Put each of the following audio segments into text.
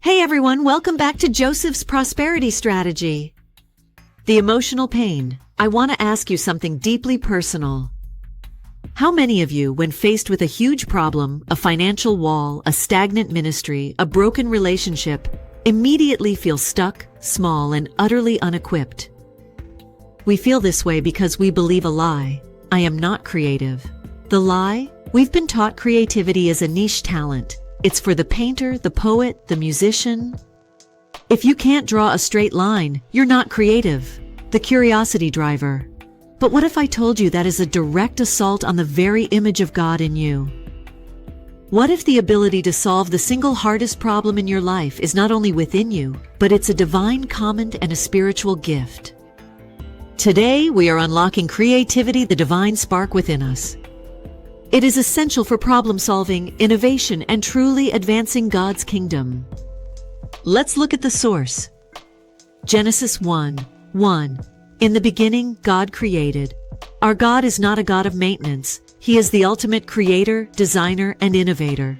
Hey everyone, welcome back to Joseph's Prosperity Strategy. The emotional pain. I want to ask you something deeply personal. How many of you, when faced with a huge problem, a financial wall, a stagnant ministry, a broken relationship, immediately feel stuck, small, and utterly unequipped? We feel this way because we believe a lie. I am not creative. The lie? We've been taught creativity is a niche talent. It's for the painter, the poet, the musician. If you can't draw a straight line, you're not creative. The curiosity driver. But what if I told you that is a direct assault on the very image of God in you? What if the ability to solve the single hardest problem in your life is not only within you, but it's a divine comment and a spiritual gift? Today, we are unlocking creativity, the divine spark within us. It is essential for problem-solving, innovation, and truly advancing God's kingdom. Let's look at the source. Genesis 1:1. In the beginning, God created. Our God is not a God of maintenance. He is the ultimate creator, designer, and innovator.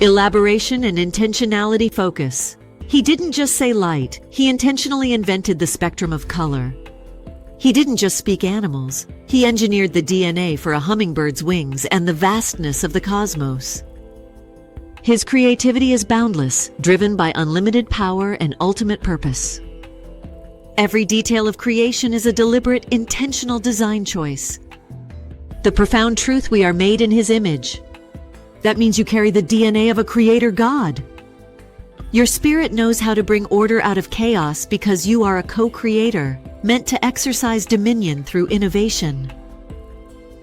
Elaboration and intentionality focus. He didn't just say light. He intentionally invented the spectrum of color. He didn't just speak animals. He engineered the DNA for a hummingbird's wings and the vastness of the cosmos. His creativity is boundless, driven by unlimited power and ultimate purpose. Every detail of creation is a deliberate, intentional design choice. The profound truth: we are made in His image. That means you carry the DNA of a creator God. Your spirit knows how to bring order out of chaos because you are a co-creator, meant to exercise dominion through innovation.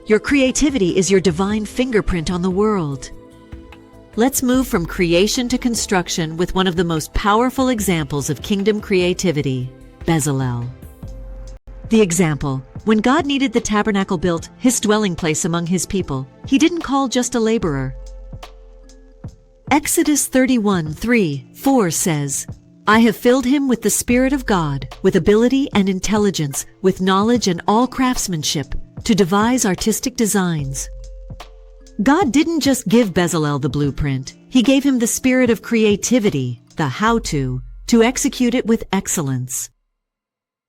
Your creativity is your divine fingerprint on the world. Let's move from creation to construction with one of the most powerful examples of kingdom creativity, Bezalel. The example: when God needed the tabernacle built, His dwelling place among His people, He didn't call just a laborer. Exodus 31:3-4 says, I have filled him with the Spirit of God, with ability and intelligence, with knowledge and all craftsmanship, to devise artistic designs. God didn't just give Bezalel the blueprint. He gave him the spirit of creativity, the how-to execute it with excellence.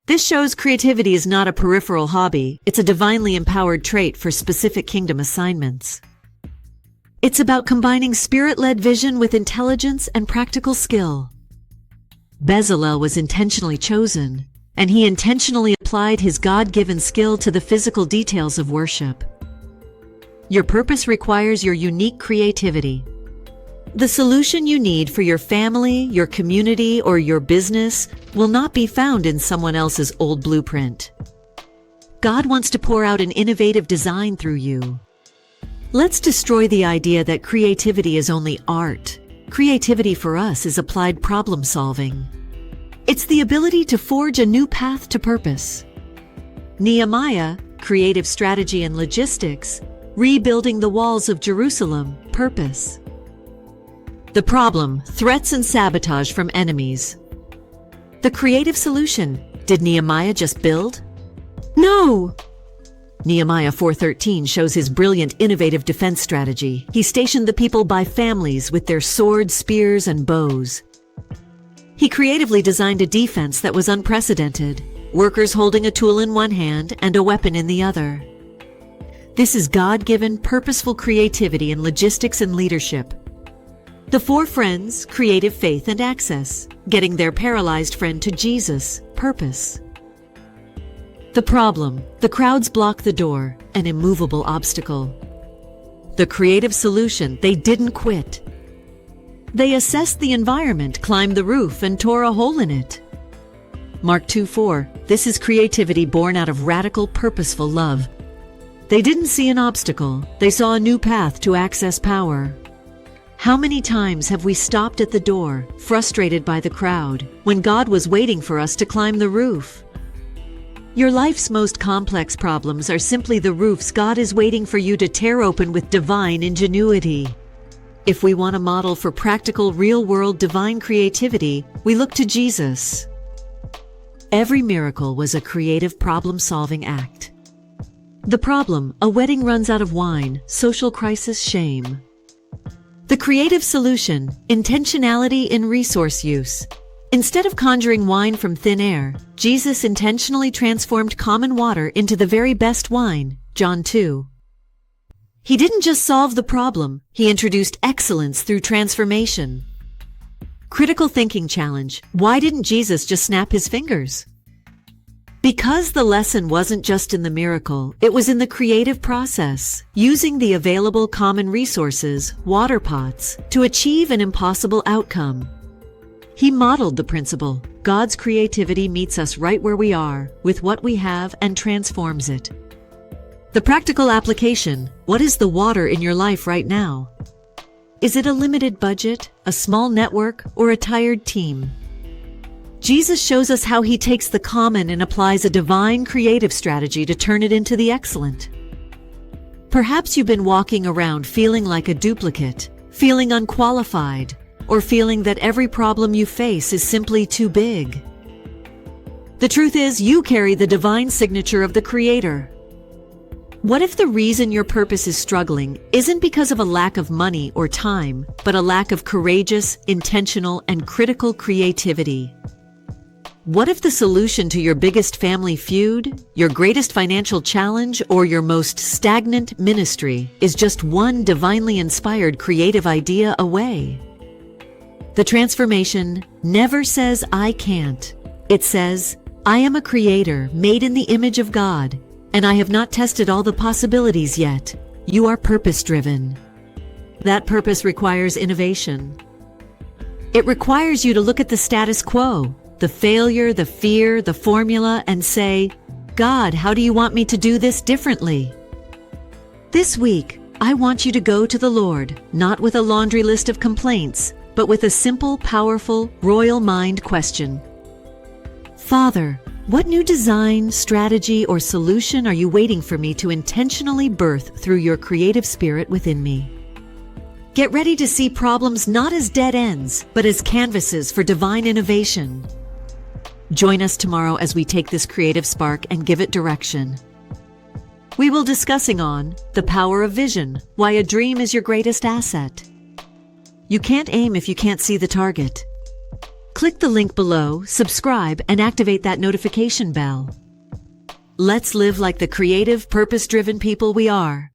This shows creativity is not a peripheral hobby. It's a divinely empowered trait for specific kingdom assignments. It's about combining spirit-led vision with intelligence and practical skill. Bezalel was intentionally chosen, and he intentionally applied his God-given skill to the physical details of worship. Your purpose requires your unique creativity. The solution you need for your family, your community, or your business will not be found in someone else's old blueprint. God wants to pour out an innovative design through you. Let's destroy the idea that creativity is only art. Creativity for us is applied problem solving. It's the ability to forge a new path to purpose. Nehemiah, creative strategy and logistics, rebuilding the walls of Jerusalem, purpose. The problem: threats and sabotage from enemies. The creative solution: did Nehemiah just build? No! Nehemiah 4:13 shows his brilliant, innovative defense strategy. He stationed the people by families with their swords, spears, and bows. He creatively designed a defense that was unprecedented, workers holding a tool in one hand and a weapon in the other. This is God-given, purposeful creativity in logistics and leadership. The four friends: creative faith and access, getting their paralyzed friend to Jesus, purpose. The problem: the crowds block the door, an immovable obstacle. The creative solution: they didn't quit. They assessed the environment, climbed the roof, and tore a hole in it. Mark 2:4. This is creativity born out of radical, purposeful love. They didn't see an obstacle. They saw a new path to access power. How many times have we stopped at the door, frustrated by the crowd, when God was waiting for us to climb the roof? Your life's most complex problems are simply the roofs God is waiting for you to tear open with divine ingenuity. If we want a model for practical, real-world divine creativity, we look to Jesus. Every miracle was a creative problem-solving act. The problem: a wedding runs out of wine, social crisis, shame. The creative solution: intentionality in resource use. Instead of conjuring wine from thin air, Jesus intentionally transformed common water into the very best wine, John 2. He didn't just solve the problem, he introduced excellence through transformation. Critical thinking challenge: why didn't Jesus just snap his fingers? Because the lesson wasn't just in the miracle, it was in the creative process, using the available common resources, water pots, to achieve an impossible outcome. He modeled the principle: God's creativity meets us right where we are, with what we have, and transforms it. The practical application: what is the water in your life right now? Is it a limited budget, a small network, or a tired team? Jesus shows us how he takes the common and applies a divine creative strategy to turn it into the excellent. Perhaps you've been walking around feeling like a duplicate, feeling unqualified, or feeling that every problem you face is simply too big. The truth is, you carry the divine signature of the Creator. What if the reason your purpose is struggling isn't because of a lack of money or time, but a lack of courageous, intentional, and critical creativity? What if the solution to your biggest family feud, your greatest financial challenge, or your most stagnant ministry is just one divinely inspired creative idea away? The transformation never says, "I can't." It says, "I am a creator made in the image of God, and I have not tested all the possibilities yet." You are purpose-driven. That purpose requires innovation. It requires you to look at the status quo, the failure, the fear, the formula, and say, "God, how do you want me to do this differently?" This week, I want you to go to the Lord, not with a laundry list of complaints, but with a simple, powerful, royal mind question. Father, what new design, strategy, or solution are you waiting for me to intentionally birth through your creative spirit within me? Get ready to see problems not as dead ends, but as canvases for divine innovation. Join us tomorrow as we take this creative spark and give it direction. We will be discussing on the power of vision, why a dream is your greatest asset. You can't aim if you can't see the target. Click the link below, subscribe, and activate that notification bell. Let's live like the creative, purpose-driven people we are.